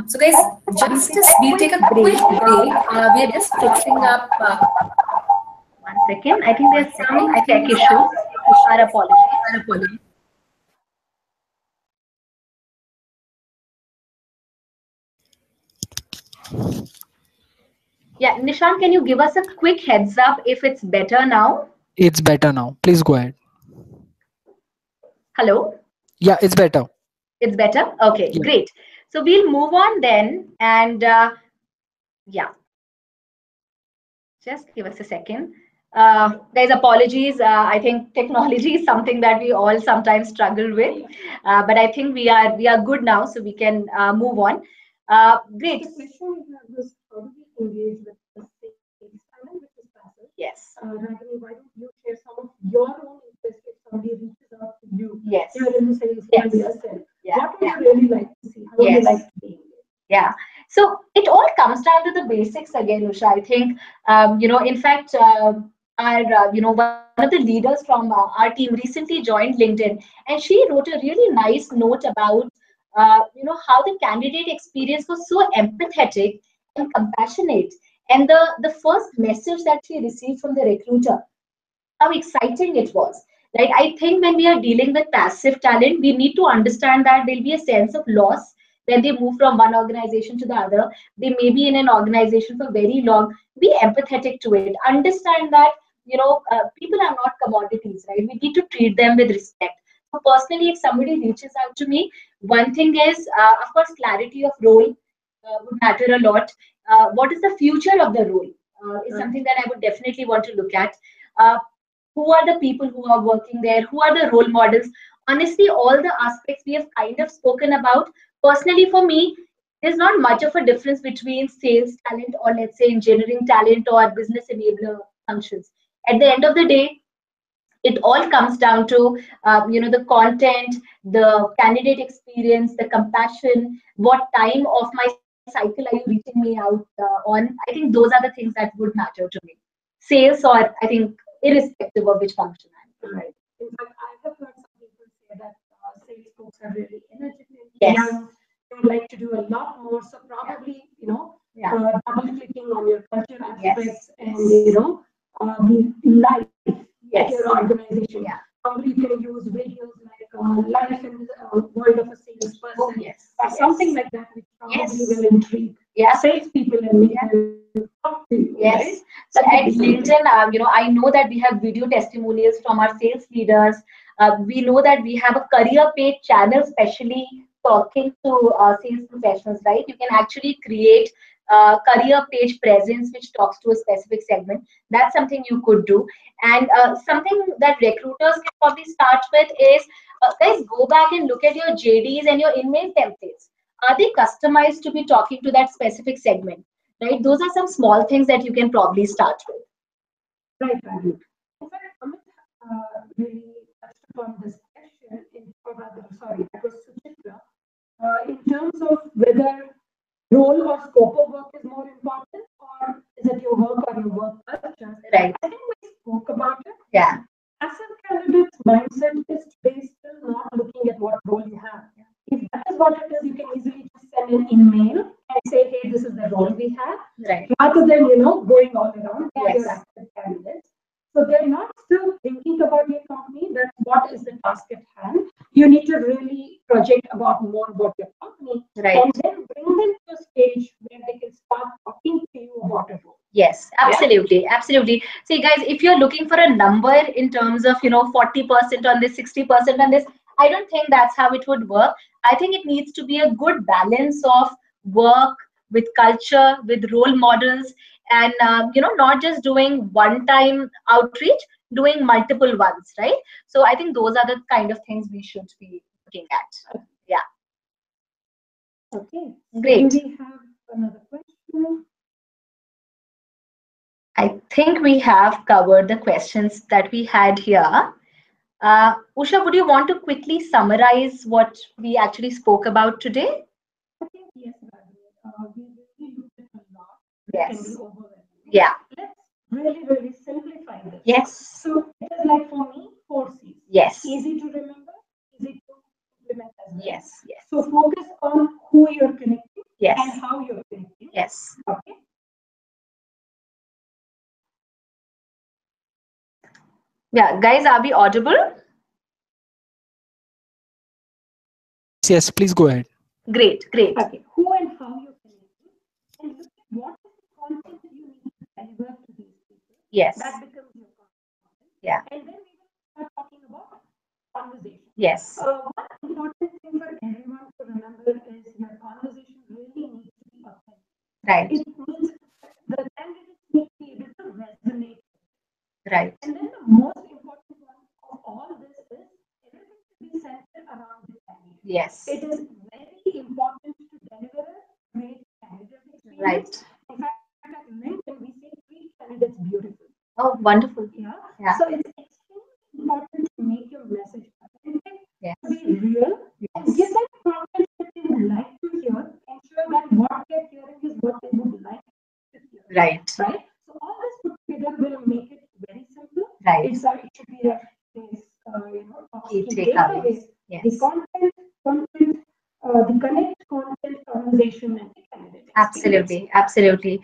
So guys, we'll take a quick break. We are just fixing up. 1 second. I think there's some tech issues. Our apologies. Yeah, Nishan, can you give us a quick heads up if it's better now? It's better now. Please go ahead. Hello? Yeah, it's better. It's better? Okay, Yeah. great. So we'll move on then. And yeah, just give us a second. Guys, apologies. I think technology is something that we all sometimes struggle with. But I think we are good now, so we can move on. Great. The question was how do we engage with the sales talent, which is passive? Yes. Ragini, why don't you share some of your own interest if somebody reaches out to you? Yes. You're in the sales Yes. field yourself. Yeah. What would you really like to see? How would you Yes. like to be engaged? Yeah. So it all comes down to the basics again, Usha. I think, in fact, one of the leaders from our team recently joined LinkedIn, and she wrote a really nice note about, how the candidate experience was so empathetic and compassionate. And the first message that she received from the recruiter, how exciting it was. Right? I think when we are dealing with passive talent, we need to understand that there'll be a sense of loss when they move from one organization to the other. They may be in an organization for very long. Be empathetic to it. Understand that people are not commodities, right? We need to treat them with respect. So personally, if somebody reaches out to me, one thing is, of course, clarity of role would matter a lot. What is the future of the role? Is something that I would definitely want to look at. Uh, who are the people who are working there? Who are the role models? Honestly, all the aspects we have kind of spoken about. Personally, for me, there's not much of a difference between sales talent or, let's say, engineering talent or business enabler functions. At the end of the day, it all comes down to the content, the candidate experience, the compassion, what time of my cycle are you reaching me out on. I think those are the things that would matter to me. Sales, or I think irrespective of which function I'm in. Right. In fact, I have heard some people say that sales folks are really energetic, Yes. young, they would like to do a lot more. So probably, Yeah. double clicking on your culture Yes. aspects and, the life at Yes. your organization. Yeah. Probably you can use videos like life in the world of a salesperson Yes. or something like that, which probably Yes. will intrigue Yeah. salespeople and make Yeah. them talk to you. Yes. Right? So That at could be something. LinkedIn, I know that we have video testimonials from our sales leaders. We know that we have a career page channel, especially talking to sales professionals, right? You can actually create career page presence which talks to a specific segment. That's something you could do. And something that recruiters can probably start with is, guys, go back and look at your JDs and your email templates. Are they customized to be talking to that specific segment? Right? Those are some small things that you can probably start with. Right, Raghu. In fact, Amit really touched upon this question, or rather, sorry, that was Suchitra, in terms of whether role or scope of work is more important, or is it your work or your work culture? Right. I think we spoke about it. Yeah. Passive candidate's mindset is today still not looking at what role you have. If that is what it is, you can easily just send an email and say, hey, this is the role we have, Right. rather than, going all around and Yes. your active candidates. So they're not still thinking about your company, that what is the task at hand. You need to really project about more about your company, Right. and then bring them to a stage where they can start talking to you about a role. Yes, absolutely, absolutely. See, guys, if you're looking for a number in terms of 40% on this, 60% on this, I don't think that's how it would work. I think it needs to be a good balance of work with culture, with role models, and not just doing one-time outreach, doing multiple ones, right? So I think those are the kind of things we should be looking at. Yeah. Okay. Great. Do we have another question? I think we have covered the questions that we had here. Usha, would you want to quickly summarize what we actually spoke about today? I think yes, Ragini. We really looked at a lot that can be Yes. overwhelming. Yeah. Let's really simplify this. Yes. So it is like for me, 4 C's. Yes. Easy to remember, easy to implement as well. Yes. Yes. So focus on who you're connecting Yes. and how you're connecting. Yes. Okay. Yeah, guys, are we audible? Yes, please go ahead. Great, great. Okay. Who and how you're connecting, and look at what is the content that you need to deliver to these people. Yes. That becomes your content. Yeah. And then we will start talking about conversation. Yes. One important thing for everyone to remember is your conversation really needs to be authentic. Right. It means the candidates need to be able to resonate. Right. And then the most important one of all this is everything should be centered around the candidate. Yes. It is very important to deliver a great candidate experience. Right. In fact, at LinkedIn, we say treat candidates beautiful. Oh, wonderful. Yeah. Yeah. So it's extremely important to make your message authentic, Yes. to be real, and give Yes. them content that they would like to hear. Ensure that what they're hearing is what they would like to hear. Right. Right. So all this put together will make it very simple. Right. It should be a Key key takeaways. takeaways. Yes. The content, the connect, content, conversation, and the candidate experience. Absolutely, absolutely.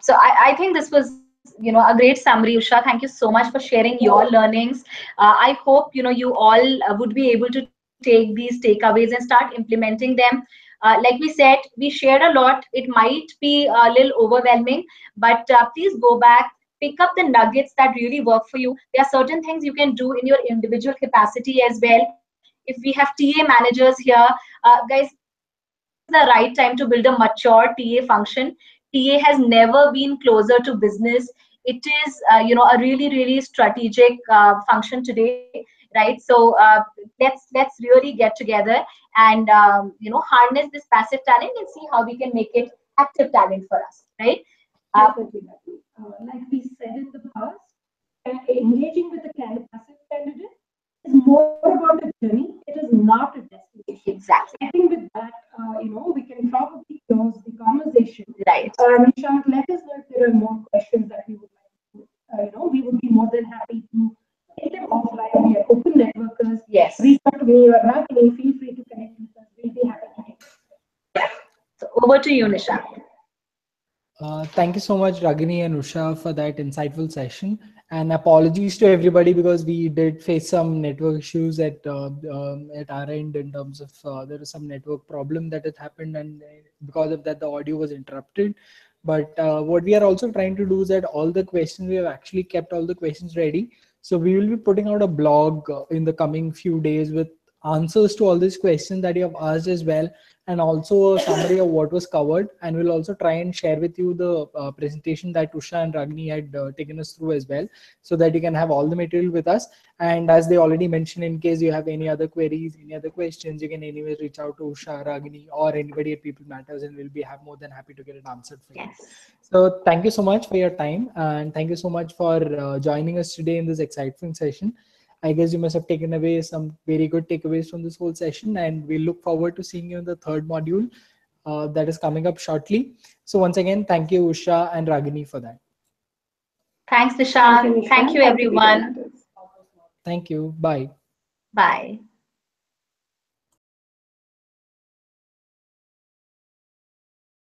So I think this was, a great summary, Usha. Thank you so much for sharing your learnings. I hope, you all would be able to take these takeaways and start implementing them. Like we said, we shared a lot. It might be a little overwhelming, but please go back, pick up the nuggets that really work for you. There are certain things you can do in your individual capacity as well. If we have TA managers here, guys, this is the right time to build a mature TA function. TA has never been closer to business. It is, a really strategic function today, right? So let's really get together and harness this passive talent and see how we can make it active talent for us, right? Definitely. Like we said in the past, engaging with a passive candidate is more about a journey. It is not a destination. Exactly. I think with that, we can probably close the conversation. Right. Nishant, let us know if there are more questions that we would like to, we would be more than happy to take them offline. We are open networkers. Yes. Reach out to me or Ragini. Feel free to connect with us. We'll be happy to take it. Yeah. So over to you, Nisha. Thank you so much, Ragini and Usha, for that insightful session. And apologies to everybody because we did face some network issues at our end in terms of there was some network problem that had happened, and because of that, the audio was interrupted. But what we are also trying to do is that all the questions, we have actually kept all the questions ready. So we will be putting out a blog in the coming few days with answers to all these questions that you have asked as well, and also a summary of what was covered. And we'll also try and share with you the presentation that Usha and Ragini had taken us through as well, so that you can have all the material with us. And as they already mentioned, in case you have any other queries, any other questions, you can anyway reach out to Usha, Ragini, or anybody at People Matters, and we'll be more than happy to get it answered for you. Yes. So thank you so much for your time, and thank you so much for joining us today in this exciting session. I guess you must have taken away some very good takeaways from this whole session, and we look forward to seeing you in the third module that is coming up shortly. So once again, thank you, Usha and Ragini, for that. Thanks, Nisha. Thank you, everyone. Thank you. Bye. Bye.